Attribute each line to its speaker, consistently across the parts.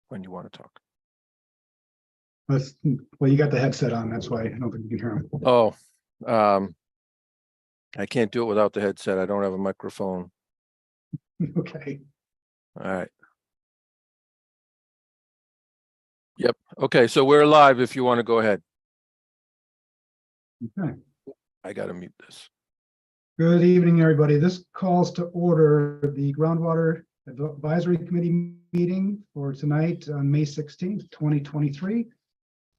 Speaker 1: when you want to talk.
Speaker 2: Well, you got the headset on, that's why I don't think you can hear him.
Speaker 1: Oh, I can't do it without the headset. I don't have a microphone.
Speaker 2: Okay.
Speaker 1: All right. Yep. Okay, so we're live if you want to go ahead.
Speaker 2: Okay.
Speaker 1: I got to mute this.
Speaker 2: Good evening, everybody. This calls to order the Groundwater Advisory Committee meeting for tonight on May 16th, 2023.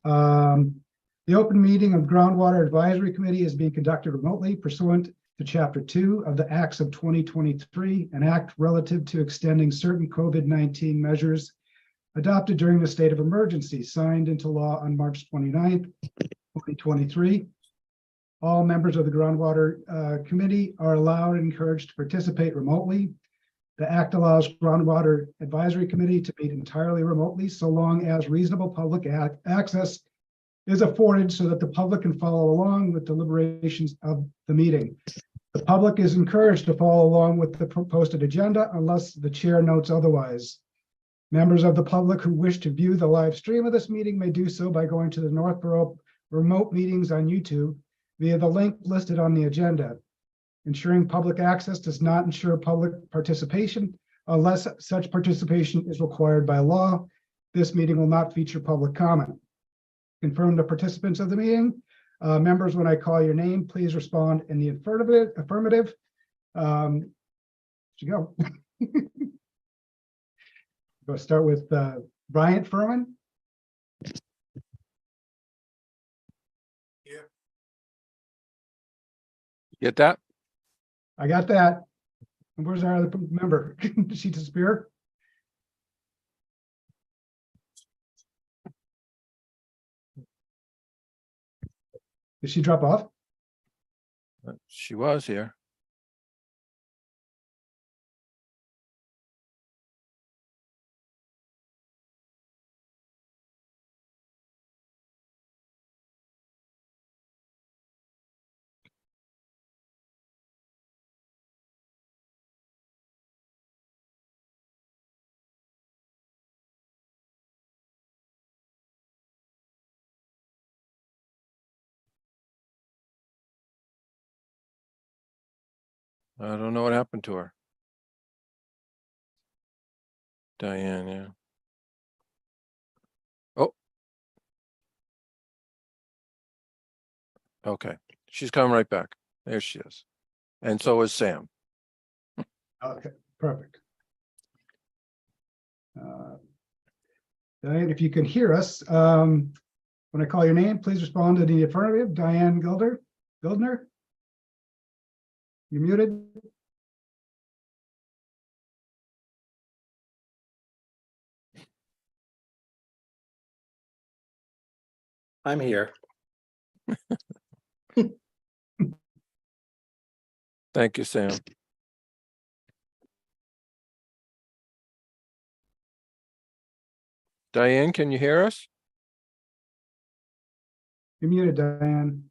Speaker 2: The open meeting of Groundwater Advisory Committee is being conducted remotely pursuant to Chapter 2 of the Acts of 2023, an act relative to extending certain COVID-19 measures adopted during the state of emergency, signed into law on March 29th, 2023. All members of the Groundwater Committee are allowed and encouraged to participate remotely. The act allows Groundwater Advisory Committee to meet entirely remotely so long as reasonable public access is afforded so that the public can follow along with deliberations of the meeting. The public is encouraged to follow along with the posted agenda unless the chair notes otherwise. Members of the public who wish to view the live stream of this meeting may do so by going to the Northborough Remote Meetings on YouTube via the link listed on the agenda. Ensuring public access does not ensure public participation unless such participation is required by law. This meeting will not feature public comment. Confirm the participants of the meeting. Members, when I call your name, please respond in the affirmative. You go. We'll start with Bryant Furman.
Speaker 1: Yeah. Get that?
Speaker 2: I got that. And where's our other member? Did she disappear? Did she drop off?
Speaker 1: She was here. I don't know what happened to her. Diane, yeah. Oh. Okay. She's coming right back. There she is. And so is Sam.
Speaker 2: Okay, perfect. Diane, if you can hear us, when I call your name, please respond to the affirmative. Diane Guildner. You're muted.
Speaker 3: I'm here.
Speaker 1: Thank you, Sam. Diane, can you hear us?
Speaker 2: You're muted, Diane.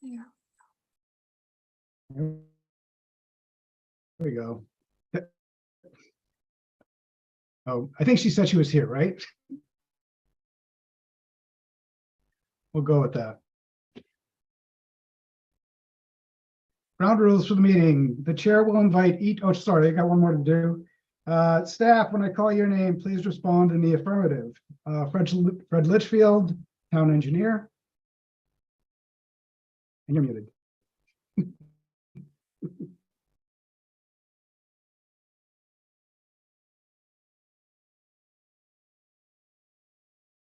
Speaker 4: Yeah.
Speaker 2: There we go. Oh, I think she said she was here, right? We'll go with that. Ground rules for the meeting. The chair will invite each, oh, sorry, I got one more to do. Staff, when I call your name, please respond in the affirmative. Fred Litchfield, town engineer. And you're muted.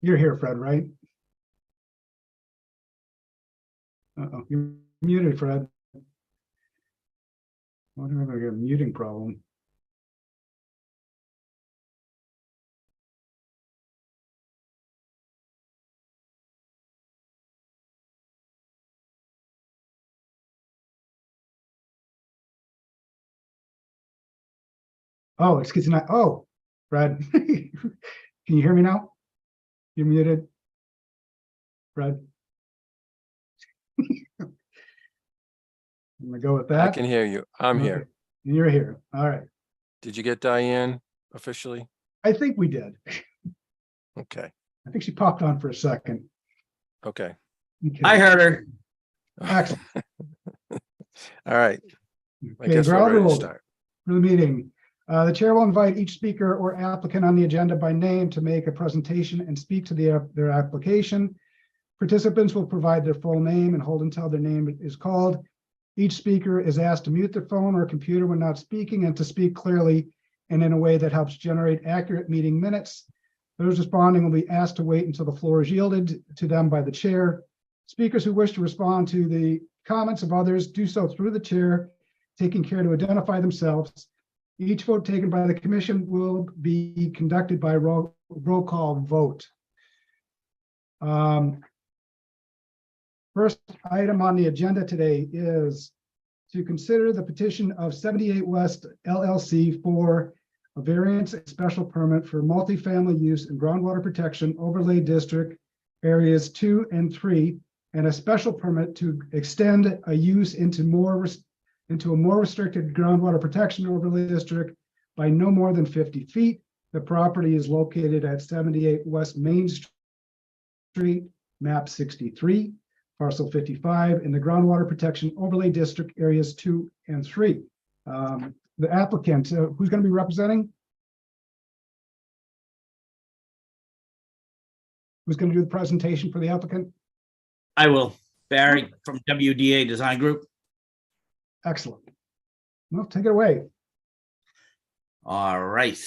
Speaker 2: You're here, Fred, right? Uh-oh, you're muted, Fred. I wonder if I got a muting problem. Oh, excuse me. Oh, Fred, can you hear me now? You're muted, Fred. I'm gonna go with
Speaker 1: I
Speaker 2: that.
Speaker 1: can hear you. I'm
Speaker 2: Okay,
Speaker 1: here.
Speaker 2: you're here. All right.
Speaker 1: Did you get Diane officially?
Speaker 2: I think we did.
Speaker 1: Okay,
Speaker 2: I think she popped on for a second.
Speaker 1: okay.
Speaker 2: Okay.
Speaker 3: I heard her.
Speaker 2: Excellent.
Speaker 1: All right, I
Speaker 2: Okay,
Speaker 1: guess we're
Speaker 2: ground
Speaker 1: ready to
Speaker 2: rules
Speaker 1: start.
Speaker 2: for the meeting. The chair will invite each speaker or applicant on the agenda by name to make a presentation and speak to their application. Participants will provide their full name and hold until their name is called. Each speaker is asked to mute their phone or computer when not speaking and to speak clearly and in a way that helps generate accurate meeting minutes. Those responding will be asked to wait until the floor is yielded to them by the chair. Speakers who wish to respond to the comments of others do so through the chair, taking care to identify themselves. Each vote taken by the commission will be conducted by roll call vote. First item on the agenda today is to consider the petition of 78 West LLC for a variance and special permit for multifamily use in groundwater protection overlay district areas 2 and 3, and a special permit to extend a use into a more restricted groundwater protection overlay district by no more than 50 feet. The property is located at 78 West Main Street, map 63. Parcel 55 in the groundwater protection overlay district areas 2 and 3. The applicant, who's going to be representing? Who's going to do the presentation for the applicant?
Speaker 3: I will. Barry from WDA Design Group.
Speaker 2: Excellent. Well, take it away.
Speaker 3: All right.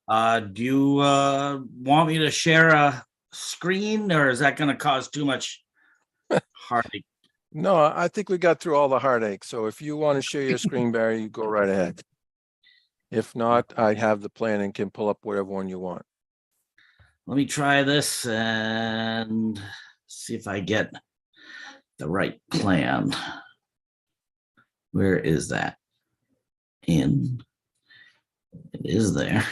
Speaker 3: Do you want me to share a screen, or is that going to cause too much heartache?
Speaker 1: No, I think we got through all the heartache. So if you want to share your screen, Barry, you go right ahead. If not, I have the plan and can pull up whatever one you want.
Speaker 3: Let me try this and see if I get the right plan. Where is that? It is there.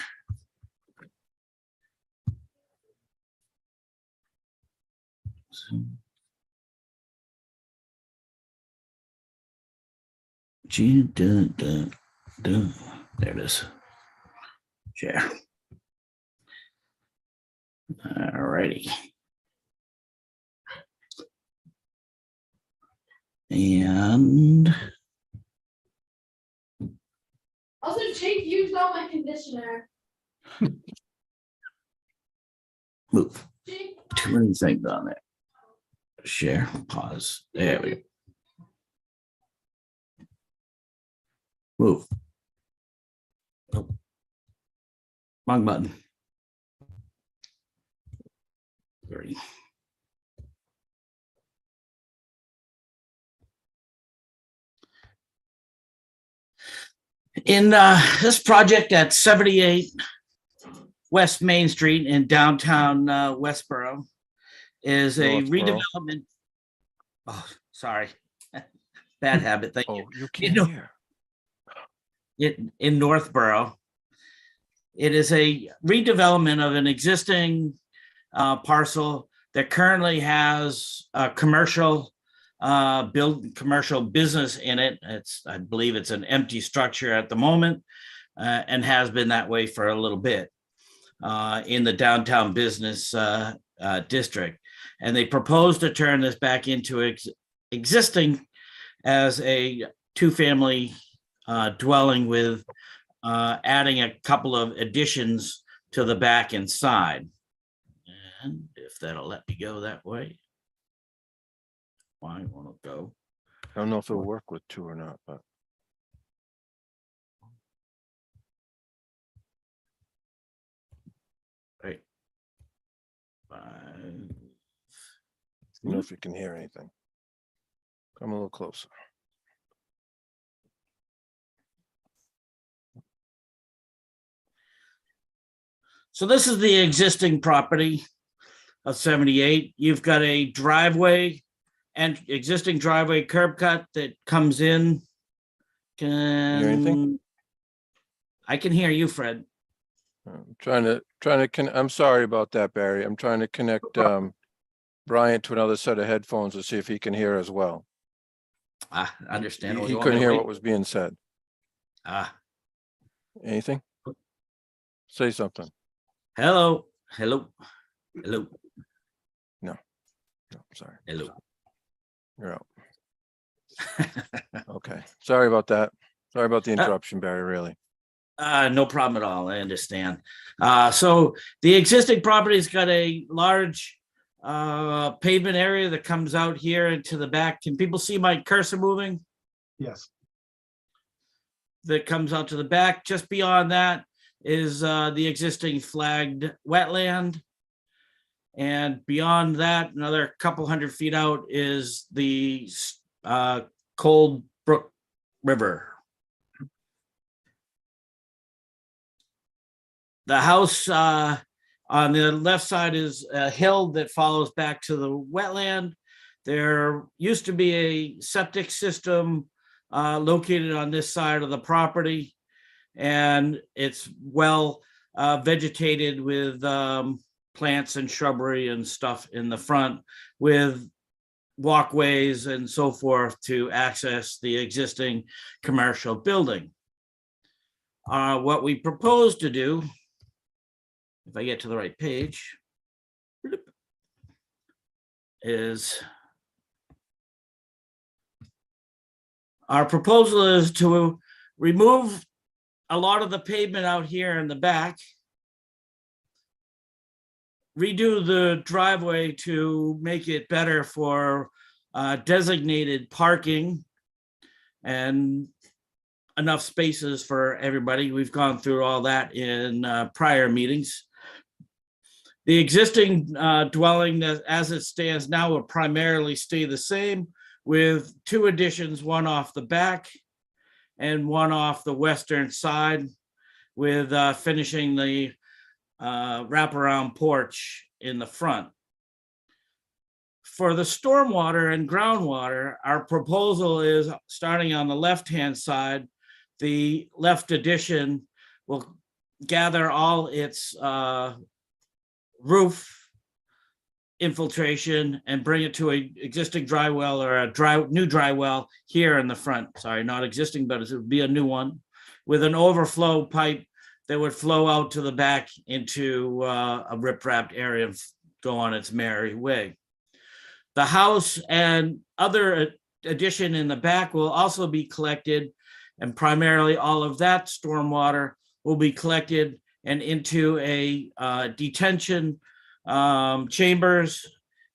Speaker 3: There it is. Share. All righty. And
Speaker 4: Also, Jake used all my conditioner.
Speaker 3: move.
Speaker 4: Jake,
Speaker 3: Too many things on there. Share, pause. There we go. Move. Nope. Wrong button. 30. In this project at 78 West Main Street in downtown Westboro is a
Speaker 1: Northborough.
Speaker 3: redevelopment. Oh, sorry. Bad habit. Thank you.
Speaker 1: Oh, you can't
Speaker 3: know-
Speaker 1: hear.
Speaker 3: In Northborough. It is a redevelopment of an existing parcel that currently has a commercial business in it. I believe it's an empty structure at the moment, and has been that way for a little bit in the downtown business district. And they propose to turn this back into existing as a two-family dwelling with adding a couple of additions to the back and side. And if that'll let me go that way, I want to go.
Speaker 1: I don't know if it'll work with two or not, but
Speaker 3: Right.
Speaker 1: I don't know if you can hear anything. Come a little closer.
Speaker 3: So this is the existing property of 78. You've got a driveway and existing driveway curb cut that comes in.
Speaker 1: hear anything?
Speaker 3: I can hear you, Fred.
Speaker 1: I'm I'm sorry about that, Barry. I'm trying to connect Bryant to another set of headphones to see if he can hear as well.
Speaker 3: I understand.
Speaker 1: He couldn't hear what was being said. Anything? Say something.
Speaker 3: Hello.
Speaker 1: No, I'm sorry.
Speaker 3: Hello.
Speaker 1: You're out. Okay. Sorry about that. Sorry about the interruption, Barry, really.
Speaker 3: No problem at all. I understand. So the existing property's got a large pavement area that comes out here into the back. Can people see my cursor moving?
Speaker 2: Yes.
Speaker 3: That comes out to the back. Just beyond that is the existing flagged wetland. And beyond that, another couple 100 feet out is the Cold Brook River. The house on the left side is a hill that follows back to the wetland. There used to be a septic system located on this side of the property, and it's well vegetated with plants and shrubbery and stuff in the front, with walkways and so forth to access the existing commercial building. What we propose to do, if I get to the right page, is our proposal is to remove a lot of the pavement out here in the back, redo the driveway to make it better for designated parking and enough spaces for everybody. We've gone through all that in prior meetings. The existing dwelling as it stands now will primarily stay the same, with two additions, one off the back and one off the western side, with finishing the wraparound porch in the front. For the stormwater and groundwater, our proposal is, starting on the left-hand side, the left addition will gather all its roof infiltration and bring it to a existing dry well, or a new dry well here in the front. Sorry, not existing, but it would be a new one with an overflow pipe that would flow out to the back into a rip-wrapped area and go on its merry way. The house and other addition in the back will also be collected, and primarily all of that stormwater will be collected and into a detention chambers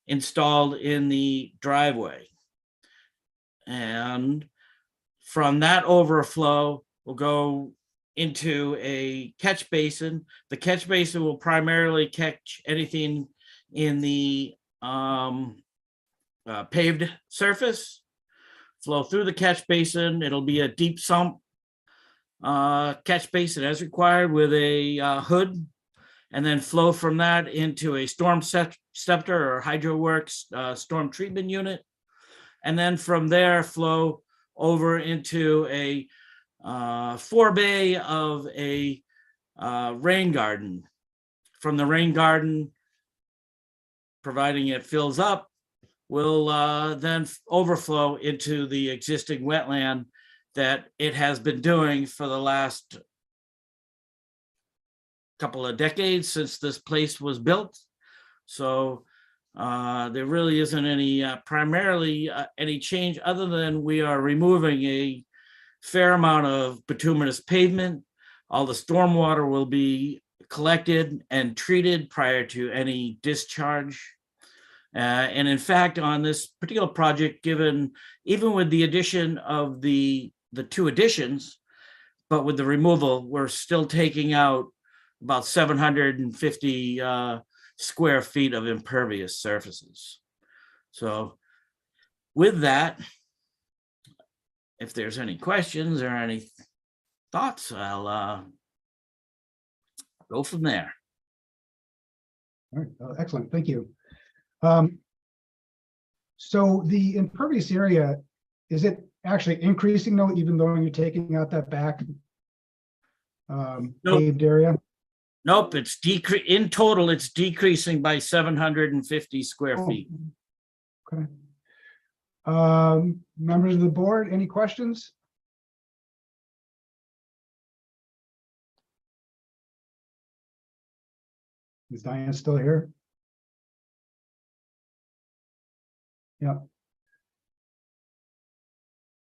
Speaker 3: installed in the driveway. And from that overflow will go into a catch basin. The catch basin will primarily catch anything in the paved surface, flow through the catch basin. It'll be a deep sump catch basin as required, with a hood, and then flow from that into a storm scepter or HydroWorks storm treatment unit. And then from there flow over into a forebay of a rain garden. From the rain garden, providing it fills up, will then overflow into the existing wetland that it has been doing for the last couple of decades since this place was built. So there really isn't any primarily any change, other than we are removing a fair amount of bituminous pavement. All the stormwater will be collected and treated prior to any discharge. And in fact, on this particular project, given even with the addition of the two additions, but with the removal, we're still taking out about 750 square feet of impervious surfaces. So with that, if there's any questions or any thoughts, I'll go from there.
Speaker 2: All right, excellent, thank you. So the impervious area, is it actually increasing though, even though you're taking out that back
Speaker 3: Nope.
Speaker 2: paved area?
Speaker 3: Nope, it's in total, it's decreasing by 750 square
Speaker 2: Oh,
Speaker 3: feet.
Speaker 2: okay. Members of the board, any questions? Is Diane still here? Yeah.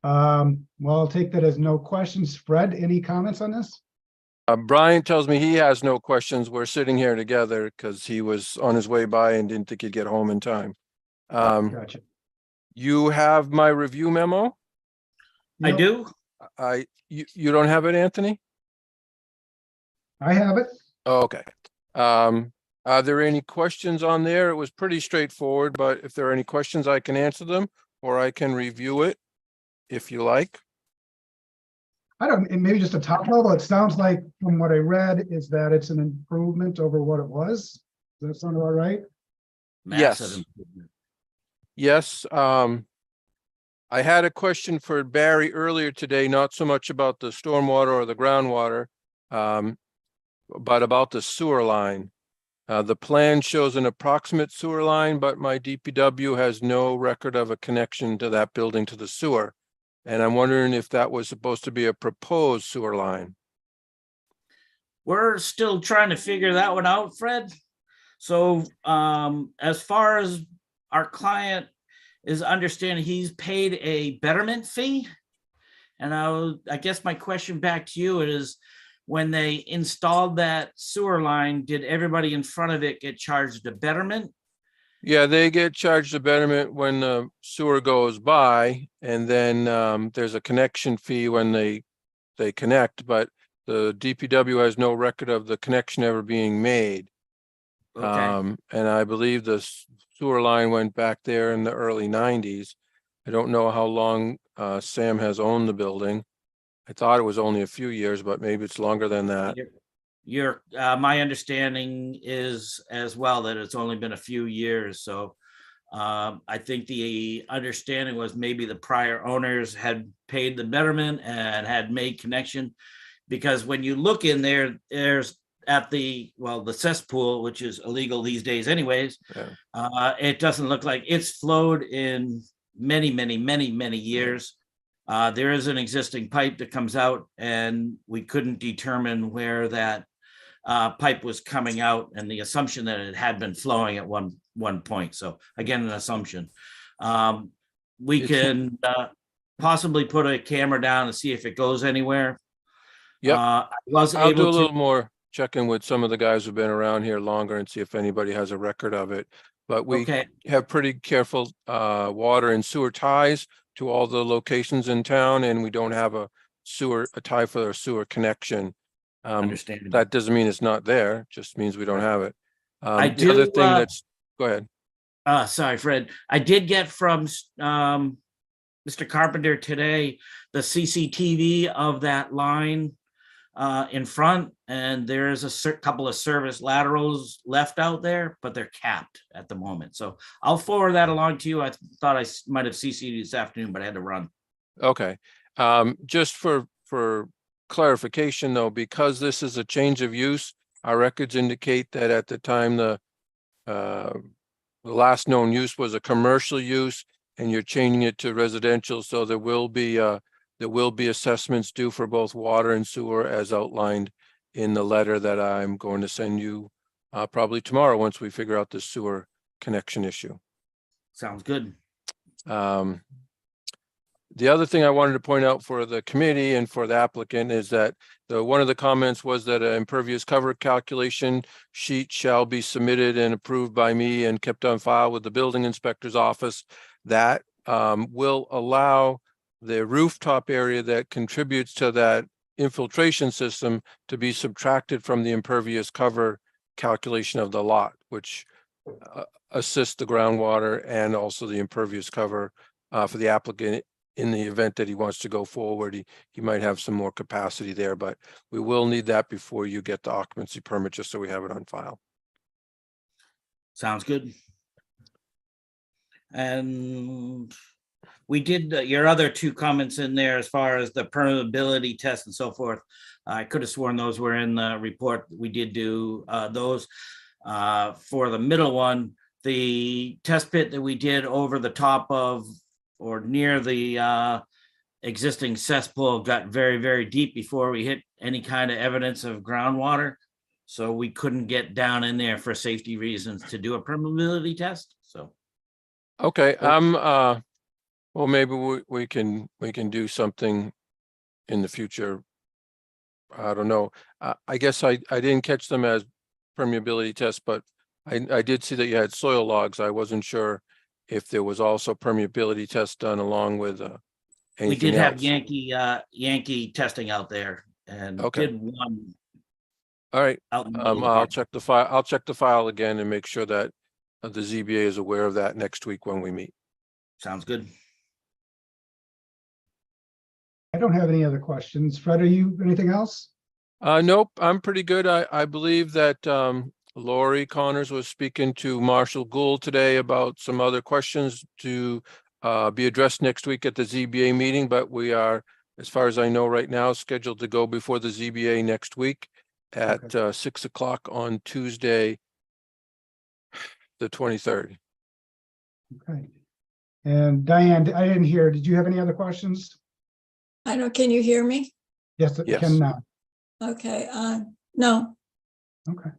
Speaker 2: Well, I'll take that as no questions. Fred, any comments on this?
Speaker 1: Brian tells me he has no questions. We're sitting here together because he was on his way by and didn't think he'd get home in time.
Speaker 2: Gotcha.
Speaker 1: You have my review memo?
Speaker 3: I
Speaker 2: Yep,
Speaker 3: do.
Speaker 1: You don't have it, Anthony?
Speaker 2: I have it.
Speaker 1: Oh, okay. Are there any questions on there? It was pretty straightforward, but if there are any questions, I can answer them or I can review it if you like.
Speaker 2: I don't, and maybe just a top level, it sounds like from what I read is that it's an improvement over what it was. Does that sound about right?
Speaker 3: Massive
Speaker 1: Yes.
Speaker 3: improvement.
Speaker 1: Yes, I had a question for Barry earlier today, not so much about the stormwater or the groundwater, but about the sewer line. The plan shows an approximate sewer line, but my DPW has no record of a connection to that building to the sewer. And I'm wondering if that was supposed to be a proposed sewer line.
Speaker 3: We're still trying to figure that one out, Fred. So as far as our client is understanding, he's paid a betterment fee. And I guess my question back to you is, when they installed that sewer line, did everybody in front of it get charged a betterment?
Speaker 1: Yeah, they get charged a betterment when the sewer goes by, and then there's a connection fee when they connect, but the DPW has no record of the connection ever being made.
Speaker 3: Okay.
Speaker 1: And I believe the sewer line went back there in the early 90s. I don't know how long Sam has owned the building. I thought it was only a few years, but maybe it's longer than that.
Speaker 3: My understanding is as well that it's only been a few years. So I think the understanding was maybe the prior owners had paid the betterment and had made connection, because when you look in there, there's at the cesspool, which is illegal these days anyways.
Speaker 1: Yeah.
Speaker 3: It doesn't look like it's flowed in many years. There is an existing pipe that comes out, and we couldn't determine where that pipe was coming out, and the assumption that it had been flowing at one point. So again, an assumption. We can possibly put a camera down and see if it goes anywhere.
Speaker 1: Yep.
Speaker 3: I was
Speaker 1: I'll do a
Speaker 3: able
Speaker 1: little
Speaker 3: to.
Speaker 1: more checking with some of the guys who've been around here longer and see if anybody has a record of it. But we
Speaker 3: Okay.
Speaker 1: have pretty careful water and sewer ties to all the locations in town, and we don't have a tie for a sewer connection.
Speaker 3: Understandable.
Speaker 1: That doesn't mean it's not there, just means we don't have it.
Speaker 3: I
Speaker 1: The other
Speaker 3: do,
Speaker 1: thing that's, go ahead.
Speaker 3: sorry, Fred. I did get from Mr. Carpenter today the CCTV of that line in front, and there's a couple of service laterals left out there, but they're capped at the moment. So I'll forward that along to you. I thought I might have CC'd you this afternoon, but I had to run.
Speaker 1: Okay. Just for clarification though, because this is a change of use, our records indicate that at the time the last known use was a commercial use, and you're changing it to residential. So there will be assessments due for both water and sewer as outlined in the letter that I'm going to send you probably tomorrow once we figure out the sewer connection issue.
Speaker 3: Sounds good.
Speaker 1: The other thing I wanted to point out for the committee and for the applicant is that one of the comments was that an impervious cover calculation sheet shall be submitted and approved by me and kept on file with the building inspector's office. That will allow the rooftop area that contributes to that infiltration system to be subtracted from the impervious cover calculation of the lot, which assists the groundwater and also the impervious cover for the applicant. In the event that he wants to go forward, he might have some more capacity there, but we will need that before you get the occupancy permit, just so we have it on file.
Speaker 3: Sounds good. And we did your other two comments in there as far as the permeability test and so forth. I could have sworn those were in the report. We did do those. For the middle one, the test pit that we did over the top of or near the existing cesspool got very, very deep before we hit any kind of evidence of groundwater. So we couldn't get down in there for safety reasons to do a permeability test. So.
Speaker 1: Okay, well, maybe we can do something in the future. I don't know. I guess I didn't catch them as permeability tests, but I did see that you had soil logs. I wasn't sure if there was also permeability tests done along with anything
Speaker 3: We did have
Speaker 1: else.
Speaker 3: Yankee testing out there and
Speaker 1: Okay.
Speaker 3: did one
Speaker 1: All right,
Speaker 3: out in the middle of the
Speaker 1: I'll
Speaker 3: park.
Speaker 1: check the file. I'll check the file again and make sure that the ZBA is aware of that next week when we meet.
Speaker 3: Sounds good.
Speaker 2: I don't have any other questions. Fred, are you, anything else?
Speaker 1: Nope, I'm pretty good. I believe that Lori Connors was speaking to Marshall Gould today about some other questions to be addressed next week at the ZBA meeting, but we are, as far as I know right now, scheduled to go before the ZBA next week at 6 o'clock on Tuesday, the 23rd.
Speaker 2: Okay. And Diane, I didn't hear, did you have any other questions?
Speaker 5: I don't, can you hear me?
Speaker 2: Yes, I
Speaker 1: Yes.
Speaker 2: can now.
Speaker 5: Okay, no,
Speaker 2: Okay.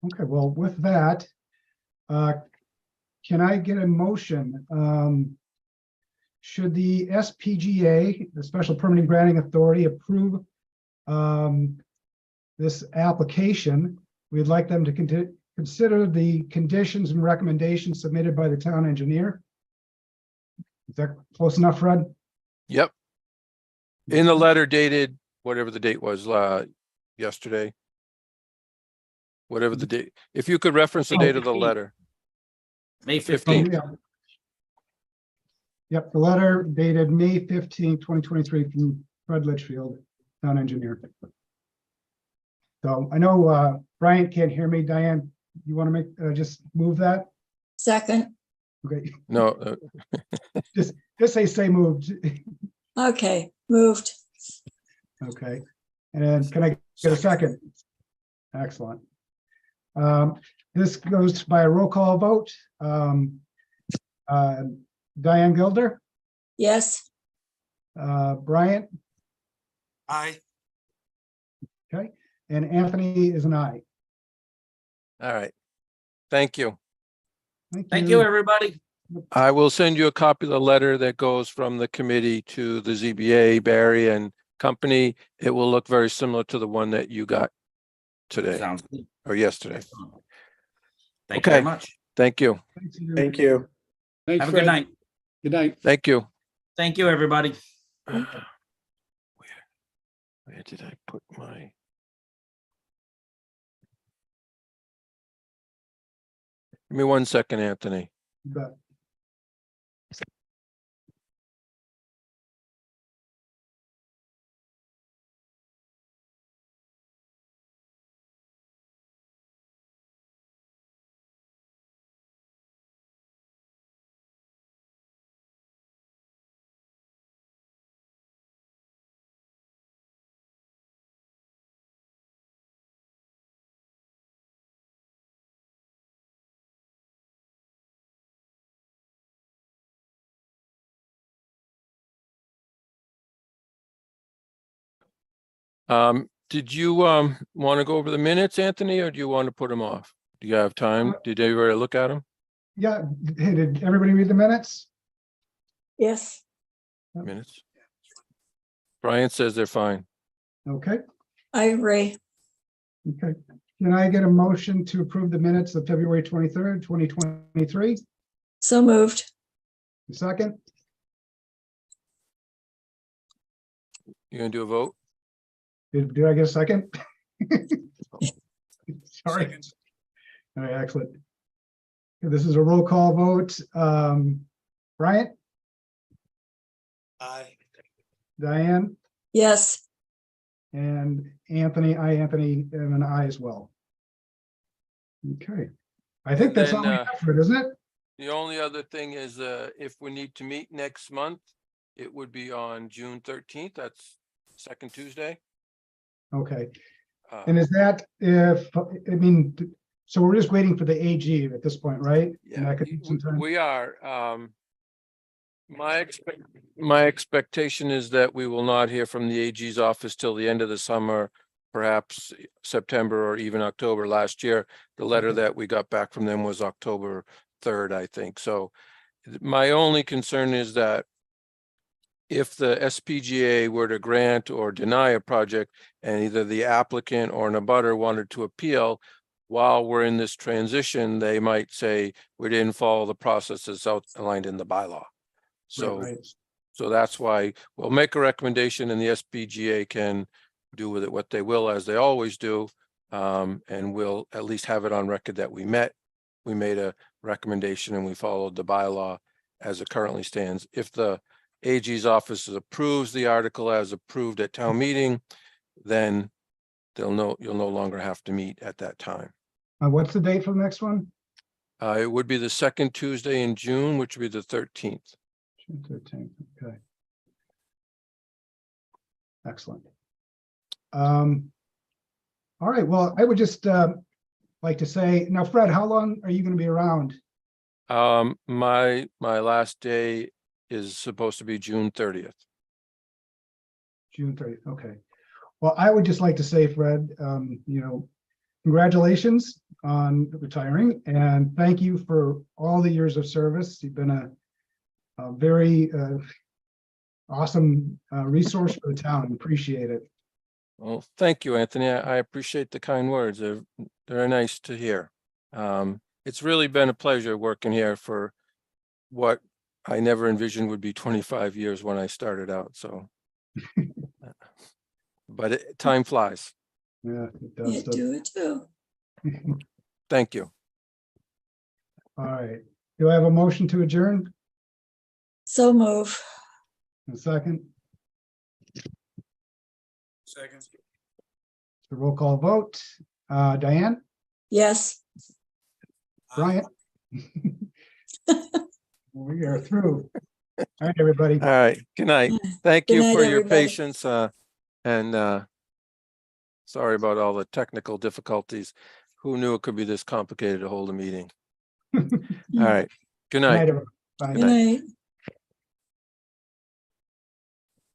Speaker 2: Okay, well, with that, can I get a motion? Should the SPGA, the Special Permitting Granting Authority, approve this application, we'd like them to consider the conditions and recommendations submitted by the town engineer. Is that close enough, Fred?
Speaker 1: Yep. In the letter dated, whatever the date was, yesterday. Whatever the date, if you could reference the date of the
Speaker 3: 15th.
Speaker 1: letter.
Speaker 3: May
Speaker 1: 15th.
Speaker 3: 15th.
Speaker 2: Yeah. Yep, the letter dated May 15, 2023 from Fred Litchfield, town engineer. So I know Brian can't hear me. Diane, you want to make just move that?
Speaker 5: second,
Speaker 2: Okay,
Speaker 1: No,
Speaker 2: just say moved.
Speaker 5: okay, moved,
Speaker 2: Okay, and can I get a second? Excellent. This goes by a roll call vote. Diane Gilder,
Speaker 5: yes,
Speaker 2: Bryant,
Speaker 6: Aye.
Speaker 2: okay, and Anthony is an aye.
Speaker 1: all right. Thank you.
Speaker 3: Thank you, everybody.
Speaker 1: I will send you a copy of the letter that goes from the committee to the ZBA, Barry and company. It will look very similar to the one that you got today
Speaker 3: Sounds good.
Speaker 1: or yesterday.
Speaker 3: Thank you very
Speaker 1: Okay.
Speaker 3: much.
Speaker 1: Thank you.
Speaker 2: Thanks, Andrew.
Speaker 6: Thank you.
Speaker 7: Thanks,
Speaker 3: Have a
Speaker 7: Fred.
Speaker 3: good night.
Speaker 7: Good night.
Speaker 1: Thank you.
Speaker 3: Thank you, everybody.
Speaker 1: Where did I put my? Give me 1 second, Anthony.
Speaker 2: You bet.
Speaker 1: Did you want to go over the minutes, Anthony, or do you want to put them off? Do you have time? Did everybody look at them?
Speaker 2: Yeah, hey, did everybody read the minutes?
Speaker 5: yes,
Speaker 1: minutes. Brian says they're fine.
Speaker 2: Okay,
Speaker 5: I agree.
Speaker 2: okay. Can I get a motion to approve the minutes of February 23rd, 2023?
Speaker 5: So moved.
Speaker 2: Second,
Speaker 1: You gonna do a vote?
Speaker 2: did I get a second? Sorry.
Speaker 6: Second.
Speaker 2: All right, excellent. This is a roll call vote. Bryant,
Speaker 6: Aye.
Speaker 2: Diane,
Speaker 5: Yes,
Speaker 2: and Anthony. Anthony, am an I as well. Okay. I think
Speaker 1: And
Speaker 2: that's
Speaker 1: then,
Speaker 2: all we have for it, isn't it?
Speaker 1: The only other thing is, if we need to meet next month, it would be on June 13th. That's second Tuesday.
Speaker 2: Okay.
Speaker 1: Uh,
Speaker 2: And is that if, I mean, so we're just waiting for the AG at this point, right? And
Speaker 1: Yeah,
Speaker 2: that could take some time.
Speaker 1: we are. My expectation is that we will not hear from the AG's office till the end of the summer, perhaps September or even October. Last year, the letter
Speaker 2: Okay.
Speaker 1: that we got back from them was October 3rd, I think. So my only concern is that if the SPGA were to grant or deny a project and either the applicant or an abutter wanted to appeal, while we're in this transition, they might say, we didn't follow the processes outlined in the bylaw. So,
Speaker 2: Right.
Speaker 1: so that's why we'll make a recommendation and the SPGA can do with it what they will, as they always do. And we'll at least have it on record that we made a recommendation and we followed the bylaw as it currently stands. If the AG's office approves the article as approved at town meeting, then you'll no longer have to meet at that time.
Speaker 2: What's the date for the next one?
Speaker 1: It would be the second Tuesday in June, which would be the 13th.
Speaker 2: June 13th, okay. Excellent. All right, well, I would just like to say, now, Fred, how long are you going to be around?
Speaker 1: My last day is supposed to be June 30th.
Speaker 2: June 30th, okay. Well, I would just like to say, Fred, congratulations on retiring and thank you for all the years of service. You've been a very awesome resource for the town. Appreciate it.
Speaker 1: Well, thank you, Anthony. I appreciate the kind words. They're very nice to hear. It's really been a pleasure working here for what I never envisioned would be 25 years when I started out. So, but time flies.
Speaker 2: Yeah, it
Speaker 5: you
Speaker 2: does.
Speaker 5: do it too.
Speaker 1: Thank you.
Speaker 2: All right. Do I have a motion to adjourn?
Speaker 5: So move.
Speaker 2: A second,
Speaker 6: Second.
Speaker 2: the roll call vote. Diane,
Speaker 5: Yes.
Speaker 2: Bryant. We are through. All right, everybody.
Speaker 1: All right. Good night. Thank
Speaker 5: Good
Speaker 1: you
Speaker 5: night,
Speaker 1: for your
Speaker 5: everybody.
Speaker 1: patience. And sorry about all the technical difficulties. Who knew it could be this complicated to hold a meeting? All right. Good
Speaker 2: Good
Speaker 1: night.
Speaker 2: night, everybody. Bye.
Speaker 1: Good
Speaker 5: Good night.